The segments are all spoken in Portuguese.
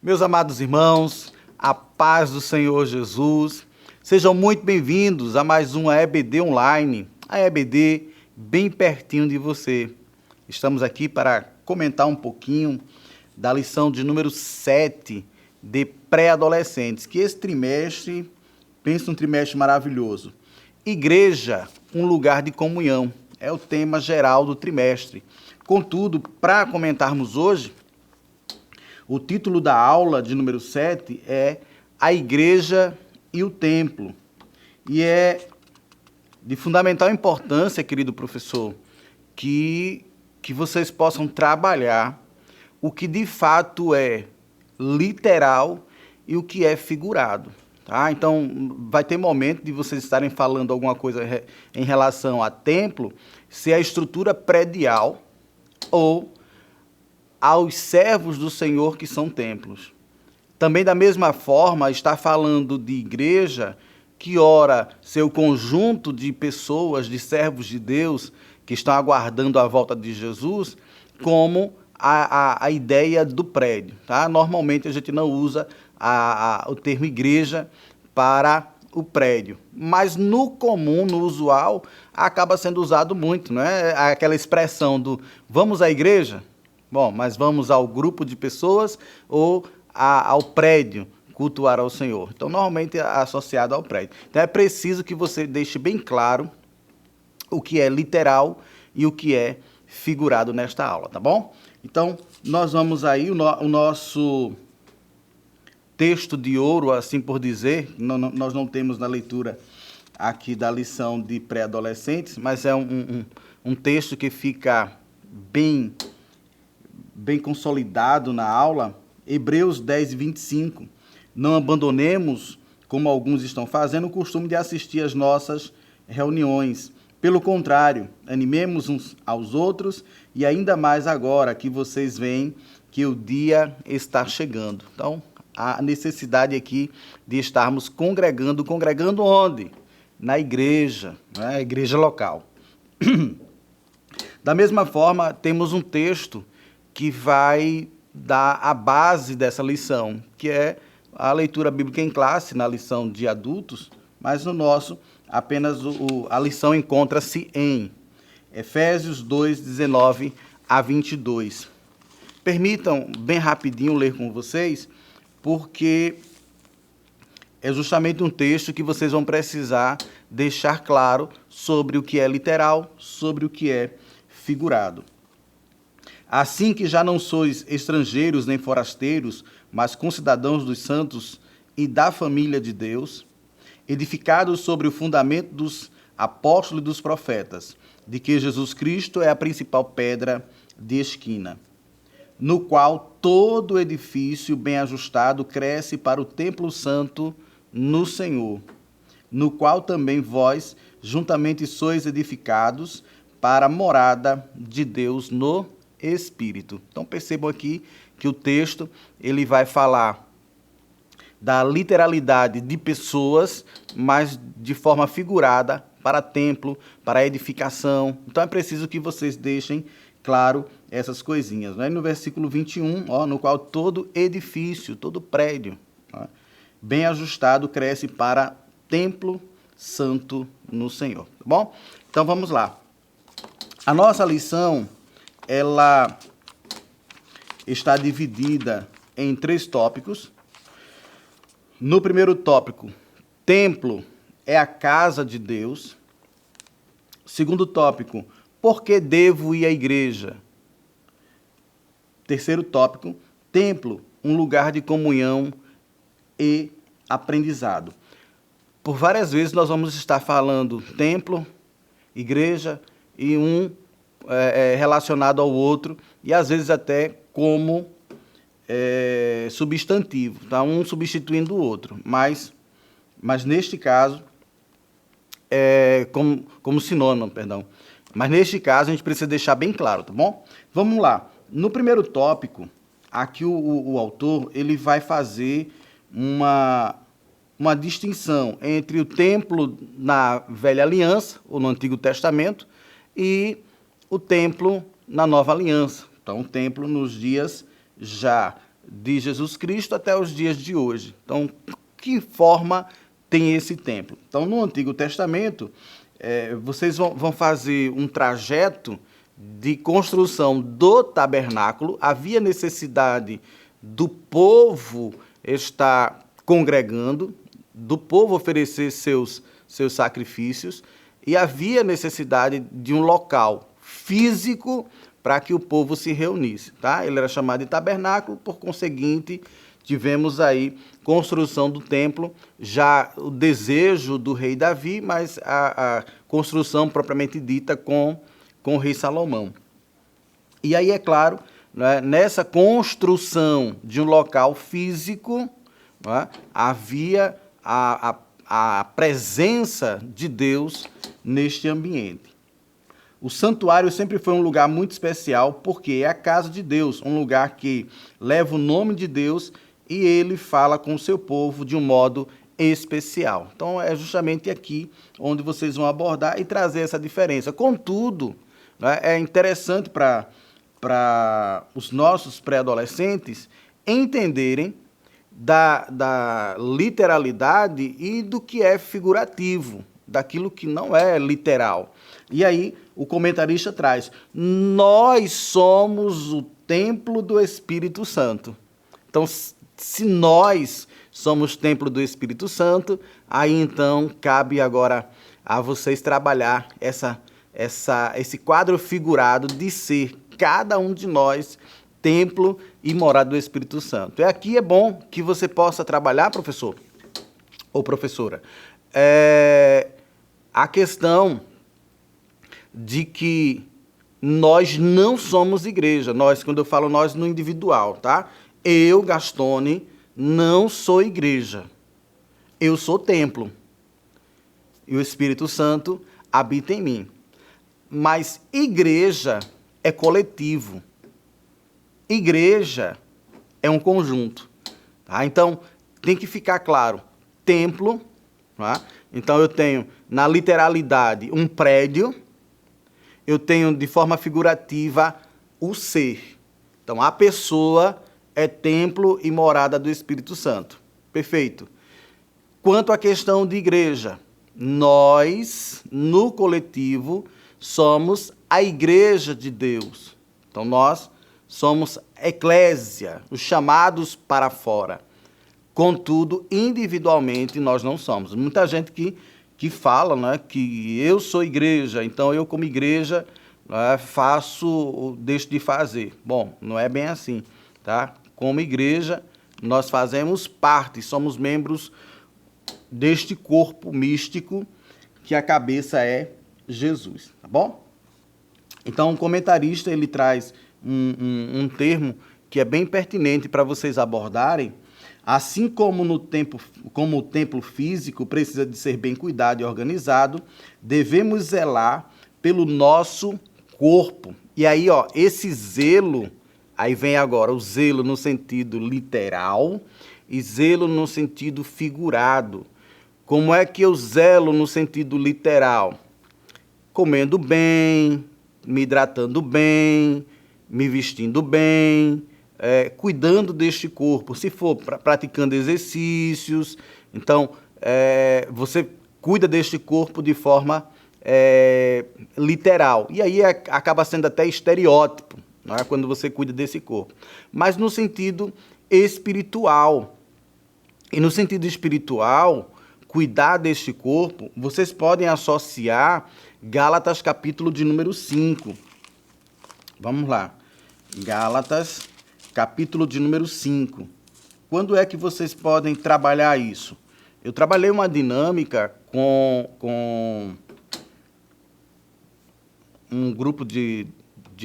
Meus amados irmãos, a paz do Senhor Jesus, sejam muito bem-vindos a mais uma EBD Online, a EBD bem pertinho de você. Estamos aqui para comentar um pouquinho da lição de número 7 de pré-adolescentes, que esse trimestre, pensa num trimestre maravilhoso. Igreja, um lugar de comunhão, é o tema geral do trimestre. Contudo, para comentarmos hoje, o título da aula de número 7 é A Igreja e o Templo. E é de fundamental importância, querido professor, que vocês possam trabalhar o que de fato é literal e o que é figurado. Tá? Então, vai ter momento de vocês estarem falando alguma coisa em relação a templo, se é a estrutura predial ou aos servos do Senhor que são templos. Também da mesma forma, está falando de igreja, que ora seu conjunto de pessoas, de servos de Deus, que estão aguardando a volta de Jesus, como a ideia do prédio. Tá? Normalmente a gente não usa o termo igreja para o prédio, mas no comum, no usual, acaba sendo usado muito, não é? Aquela expressão do vamos à igreja? Bom, mas vamos ao grupo de pessoas ou ao prédio cultuar ao Senhor? Então, normalmente é associado ao prédio. Então, é preciso que você deixe bem claro o que é literal e o que é figurado nesta aula, tá bom? Então, nós vamos aí, o nosso texto de ouro, assim por dizer, nós não temos na leitura aqui da lição de pré-adolescentes, mas é um texto que fica bem consolidado na aula, Hebreus 10, 25. Não abandonemos, como alguns estão fazendo, o costume de assistir às nossas reuniões. Pelo contrário, animemos uns aos outros e ainda mais agora que vocês veem que o dia está chegando. Então, a necessidade aqui de estarmos congregando onde? Na igreja, né? Igreja local. Da mesma forma, temos um texto que vai dar a base dessa lição, que é a leitura bíblica em classe, na lição de adultos, mas no nosso, apenas a lição encontra-se em Efésios 2, 19 a 22. Permitam, bem rapidinho, ler com vocês, porque é justamente um texto que vocês vão precisar deixar claro sobre o que é literal, sobre o que é figurado. Assim que já não sois estrangeiros nem forasteiros, mas concidadãos dos santos e da família de Deus, edificados sobre o fundamento dos apóstolos e dos profetas, de que Jesus Cristo é a principal pedra de esquina, no qual todo edifício bem ajustado cresce para o templo santo no Senhor, no qual também vós juntamente sois edificados para a morada de Deus no Espírito. Então percebam aqui que o texto ele vai falar da literalidade de pessoas, mas de forma figurada para templo, para edificação. Então é preciso que vocês deixem claro essas coisinhas. Né? No versículo 21, no qual todo edifício, todo prédio, bem ajustado, cresce para templo santo no Senhor. Tá bom? Então vamos lá. A nossa lição ela está dividida em 3 tópicos. No primeiro tópico, templo é a casa de Deus. Segundo tópico, por que devo ir à igreja? Terceiro tópico, templo, um lugar de comunhão e aprendizado. Por várias vezes nós vamos estar falando templo, igreja e relacionado ao outro, e às vezes até como substantivo, tá? Um substituindo o outro, mas neste caso, como sinônimo, perdão. Mas neste caso a gente precisa deixar bem claro, tá bom? Vamos lá. No primeiro tópico, aqui o autor ele vai fazer uma distinção entre o templo na Velha Aliança, ou no Antigo Testamento, e o templo na Nova Aliança. Então, o templo nos dias já de Jesus Cristo até os dias de hoje. Então, que forma tem esse templo? Então, no Antigo Testamento, vocês vão fazer um trajeto de construção do tabernáculo. Havia necessidade do povo estar congregando, do povo oferecer seus sacrifícios, e havia necessidade de um local físico para que o povo se reunisse, tá? Ele era chamado de tabernáculo, por conseguinte, tivemos aí construção do templo, já o desejo do rei Davi, mas a construção propriamente dita com o rei Salomão. E aí, é claro, né, nessa construção de um local físico, né, havia a presença de Deus neste ambiente. O santuário sempre foi um lugar muito especial, porque é a casa de Deus, um lugar que leva o nome de Deus e ele fala com o seu povo de um modo especial. Então, é justamente aqui onde vocês vão abordar e trazer essa diferença. Contudo, né, é interessante para os nossos pré-adolescentes entenderem da literalidade e do que é figurativo, daquilo que não é literal. E aí o comentarista traz: nós somos o templo do Espírito Santo. Então, se nós somos templo do Espírito Santo, aí então cabe agora a vocês trabalhar esse quadro figurado de ser cada um de nós templo e morada do Espírito Santo. E aqui é bom que você possa trabalhar, professor ou professora, a questão de que nós não somos igreja. Nós, quando eu falo nós, no individual, tá? Eu, Gastone, não sou igreja. Eu sou templo. E o Espírito Santo habita em mim. Mas igreja é coletivo. Igreja é um conjunto. Tá? Então, tem que ficar claro. Templo, tá? Então eu tenho, na literalidade, um prédio. Eu tenho, de forma figurativa, o ser. Então, a pessoa é templo e morada do Espírito Santo. Perfeito. Quanto à questão de igreja, nós, no coletivo, somos a igreja de Deus. Então, nós somos eclésia, os chamados para fora. Contudo, individualmente, nós não somos. Muita gente que fala, né, que eu sou igreja, então eu como igreja, né, deixo de fazer. Bom, não é bem assim, tá? Como igreja, nós fazemos parte, somos membros deste corpo místico que a cabeça é Jesus, tá bom? Então, o comentarista, ele traz um termo que é bem pertinente para vocês abordarem. Assim como o templo físico precisa de ser bem cuidado e organizado, devemos zelar pelo nosso corpo. E aí, ó, esse zelo, aí vem agora o zelo no sentido literal e zelo no sentido figurado. Como é que eu zelo no sentido literal? Comendo bem, me hidratando bem, me vestindo bem, cuidando deste corpo. Se for praticando exercícios, então você cuida deste corpo de forma literal. E aí acaba sendo até estereótipo, não é? Quando você cuida desse corpo. Mas no sentido espiritual. E no sentido espiritual, cuidar deste corpo, vocês podem associar Gálatas capítulo de número 5. Vamos lá. Gálatas capítulo de número 5. Quando é que vocês podem trabalhar isso? Eu trabalhei uma dinâmica com um grupo de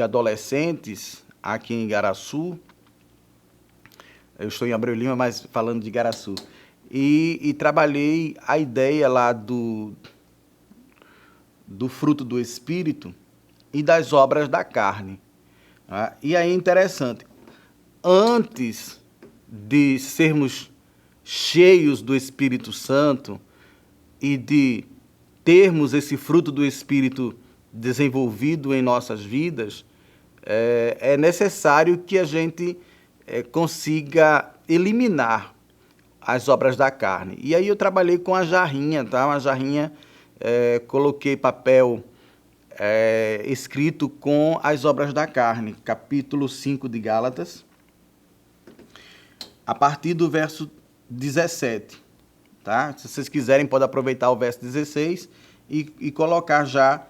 adolescentes aqui em Igaraçu. Eu estou em Abreu Lima, mas falando de Igaraçu. E trabalhei a ideia lá do fruto do Espírito e das obras da carne. E aí é interessante. Antes de sermos cheios do Espírito Santo e de termos esse fruto do Espírito desenvolvido em nossas vidas, é necessário que a gente consiga eliminar as obras da carne. E aí eu trabalhei com a jarrinha, tá? Uma jarrinha, coloquei papel escrito com as obras da carne, capítulo 5 de Gálatas, a partir do verso 17. Tá? Se vocês quiserem, pode aproveitar o verso 16 e colocar já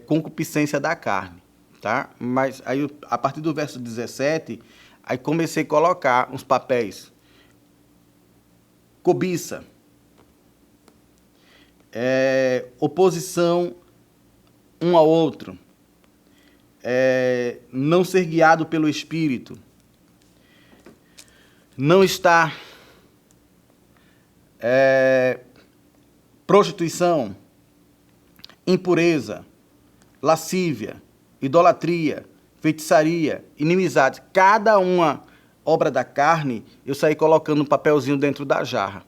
concupiscência da carne. Tá? Mas aí, a partir do verso 17, aí comecei a colocar uns papéis. Cobiça, oposição um ao outro, não ser guiado pelo Espírito, não estar, prostituição, impureza, lascívia, idolatria, feitiçaria, inimizade. Cada uma obra da carne, eu saí colocando um papelzinho dentro da jarra.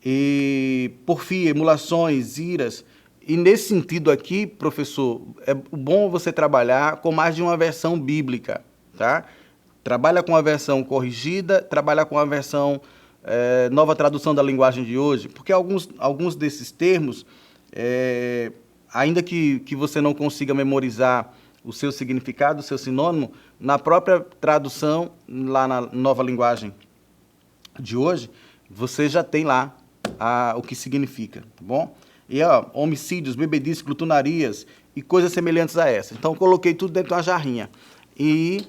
E porfia, emulações, iras. E nesse sentido aqui, professor, é bom você trabalhar com mais de uma versão bíblica, tá? Trabalha com a versão corrigida, trabalha com a versão nova tradução da linguagem de hoje, porque alguns desses termos, ainda que você não consiga memorizar o seu significado, o seu sinônimo, na própria tradução, lá na nova linguagem de hoje, você já tem lá o que significa, tá bom? E homicídios, bebedices, glutonarias e coisas semelhantes a essa. Então, coloquei tudo dentro de uma jarrinha. E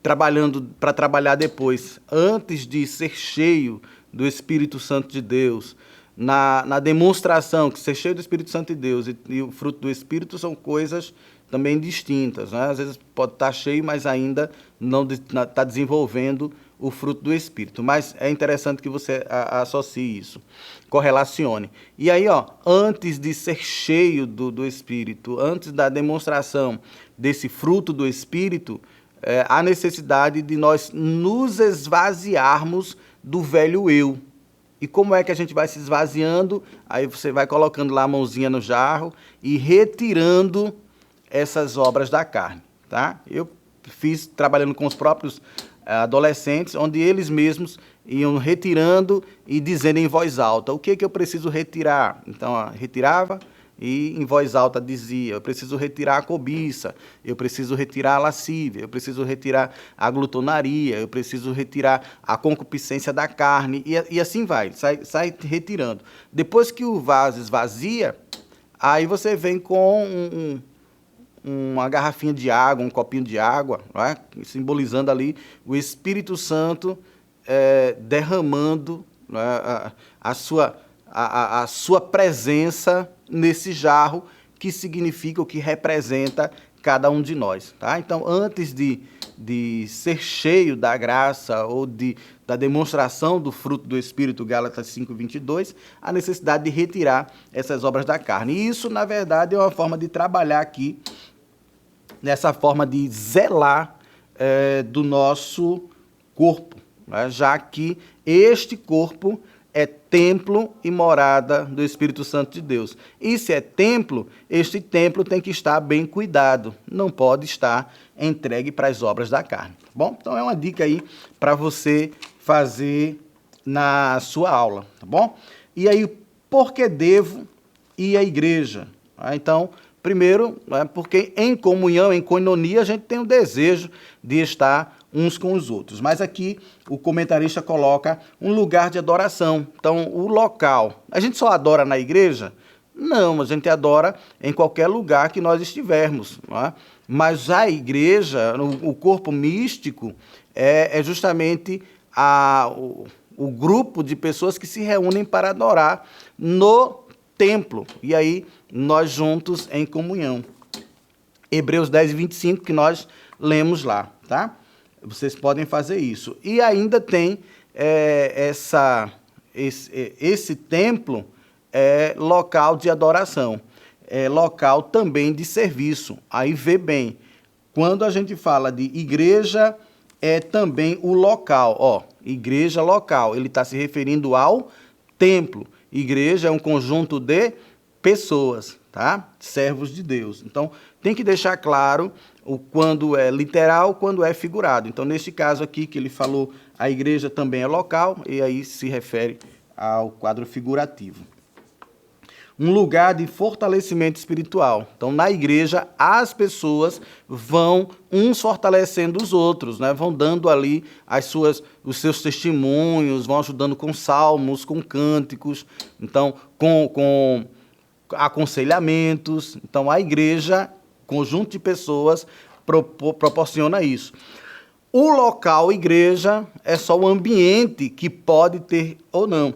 para trabalhar depois, antes de ser cheio do Espírito Santo de Deus, na demonstração, que ser cheio do Espírito Santo de Deus e o fruto do Espírito são coisas também distintas, né? Às vezes pode estar cheio, mas ainda não está desenvolvendo o fruto do Espírito. Mas é interessante que você associe isso, correlacione. E aí, antes de ser cheio do Espírito, antes da demonstração desse fruto do Espírito, há necessidade de nós nos esvaziarmos do velho eu. E como é que a gente vai se esvaziando? Aí você vai colocando lá a mãozinha no jarro e retirando essas obras da carne, tá? Eu fiz trabalhando com os próprios adolescentes, onde eles mesmos iam retirando e dizendo em voz alta, o que eu preciso retirar? Então, retirava e em voz alta dizia, eu preciso retirar a cobiça, eu preciso retirar a lascívia, eu preciso retirar a glutonaria, eu preciso retirar a concupiscência da carne, e assim vai, sai retirando. Depois que o vaso esvazia, aí você vem com uma garrafinha de água, um copinho de água, não é? Simbolizando ali o Espírito Santo derramando, não é? a sua presença nesse jarro, que significa, o que representa cada um de nós. Tá? Então, antes de ser cheio da graça ou da demonstração do fruto do Espírito, Gálatas 5:22, a necessidade de retirar essas obras da carne. E isso, na verdade, é uma forma de trabalhar aqui, nessa forma de zelar do nosso corpo, né? Já que este corpo é templo e morada do Espírito Santo de Deus. E se é templo, este templo tem que estar bem cuidado, não pode estar entregue para as obras da carne. Tá bom? Então é uma dica aí para você fazer na sua aula, tá bom? E aí, por que devo ir à igreja? Então, primeiro, porque em comunhão, em koinonia, a gente tem o desejo de estar uns com os outros. Mas aqui o comentarista coloca um lugar de adoração. Então, o local. A gente só adora na igreja? Não, a gente adora em qualquer lugar que nós estivermos. Não é? Mas a igreja, o corpo místico, é justamente o grupo de pessoas que se reúnem para adorar no templo. E aí, nós juntos em comunhão. Hebreus 10:25, que nós lemos lá, tá? Vocês podem fazer isso. E ainda tem esse templo local de adoração, local também de serviço. Aí vê bem, quando a gente fala de igreja, é também o local. Igreja local, ele está se referindo ao templo. Igreja é um conjunto de pessoas, tá? Servos de Deus. Então, tem que deixar claro quando é literal, quando é figurado. Então, neste caso aqui, que ele falou, a igreja também é local, e aí se refere ao quadro figurativo. Um lugar de fortalecimento espiritual. Então, na igreja, as pessoas vão uns fortalecendo os outros, né? Vão dando ali os seus testemunhos, vão ajudando com salmos, com cânticos, então, com aconselhamentos. Então, a igreja, conjunto de pessoas, proporciona isso. O local igreja é só o ambiente que pode ter ou não.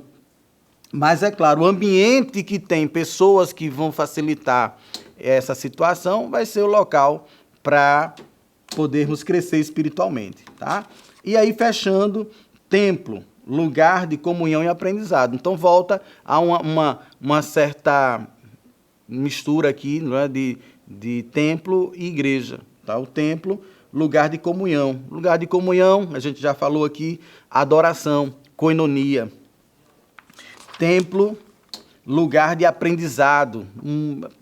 Mas, é claro, o ambiente que tem pessoas que vão facilitar essa situação vai ser o local para podermos crescer espiritualmente, tá? E aí, fechando, templo, lugar de comunhão e aprendizado. Então, volta a uma certa mistura aqui, não é, de templo e igreja, tá? O templo, lugar de comunhão. Lugar de comunhão, a gente já falou aqui, adoração, koinonia. Templo, lugar de aprendizado.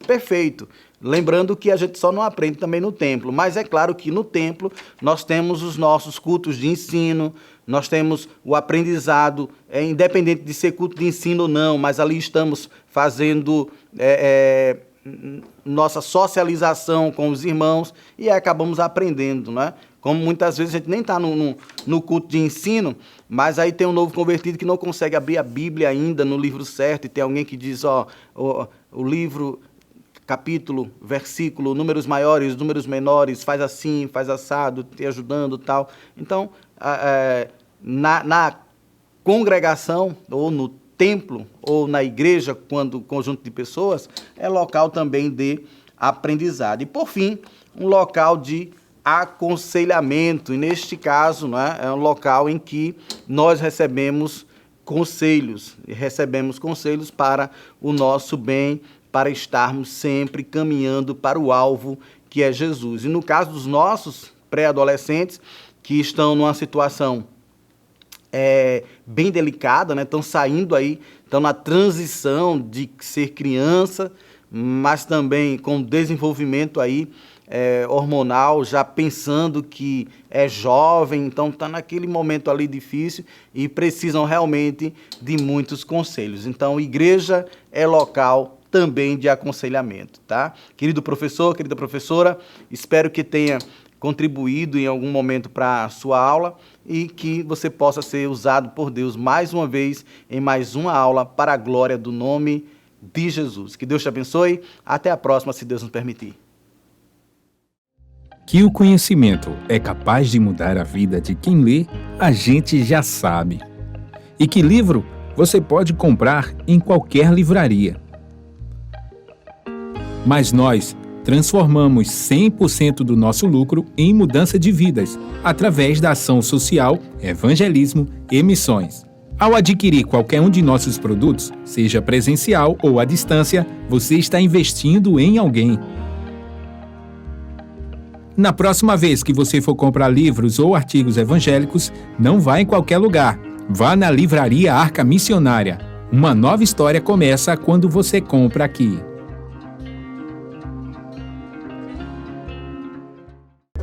Perfeito. Lembrando que a gente só não aprende também no templo, mas é claro que no templo nós temos os nossos cultos de ensino, nós temos o aprendizado, independente de ser culto de ensino ou não, mas ali estamos fazendo nossa socialização com os irmãos e acabamos aprendendo, né? Como muitas vezes a gente nem está no culto de ensino, mas aí tem um novo convertido que não consegue abrir a Bíblia ainda no livro certo, e tem alguém que diz, o livro, capítulo, versículo, números maiores, números menores, faz assim, faz assado, te ajudando e tal. Então, na congregação, ou no templo, ou na igreja, quando conjunto de pessoas, é local também de aprendizado. E, por fim, um local de aconselhamento, e neste caso, né, é um local em que nós recebemos conselhos para o nosso bem, para estarmos sempre caminhando para o alvo que é Jesus. E no caso dos nossos pré-adolescentes, que estão numa situação bem delicada, né, estão saindo aí, estão na transição de ser criança, mas também com desenvolvimento aí hormonal, já pensando que é jovem, então está naquele momento ali difícil e precisam realmente de muitos conselhos. Então, igreja é local também de aconselhamento, tá? Querido professor, querida professora, espero que tenha contribuído em algum momento para a sua aula e que você possa ser usado por Deus mais uma vez em mais uma aula para a glória do nome de Jesus. Que Deus te abençoe. Até a próxima, se Deus nos permitir. Que o conhecimento é capaz de mudar a vida de quem lê, a gente já sabe. E que livro você pode comprar em qualquer livraria. Mas nós transformamos 100% do nosso lucro em mudança de vidas, através da ação social, evangelismo e missões. Ao adquirir qualquer um de nossos produtos, seja presencial ou à distância, você está investindo em alguém. Na próxima vez que você for comprar livros ou artigos evangélicos, não vá em qualquer lugar. Vá na Livraria Arca Missionária. Uma nova história começa quando você compra aqui.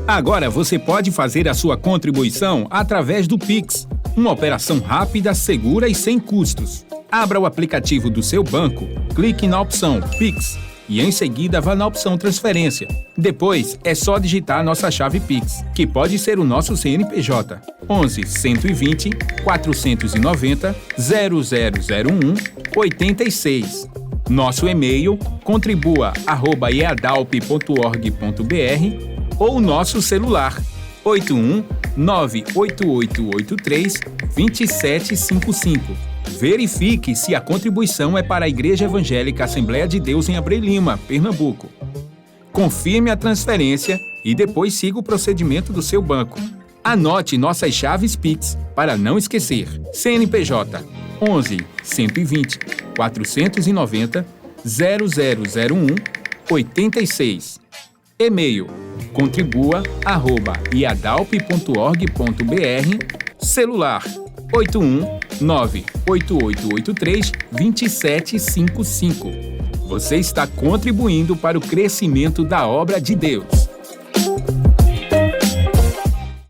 Agora você pode fazer a sua contribuição através do Pix. Uma operação rápida, segura e sem custos. Abra o aplicativo do seu banco, clique na opção Pix e em seguida vá na opção Transferência. Depois é só digitar nossa chave Pix, que pode ser o nosso CNPJ 11 120 490 0001 86. Nosso e-mail contribua@eadalp.org.br ou nosso celular 81 98883 2755. Verifique se a contribuição é para a Igreja Evangélica Assembleia de Deus em Abreu Lima, Pernambuco. Confirme a transferência e depois siga o procedimento do seu banco. Anote nossas chaves Pix para não esquecer. CNPJ 11 120 490 0001 86. E-mail contribua@iadalp.org.br. Celular 81 98883 2755. Você está contribuindo para o crescimento da obra de Deus.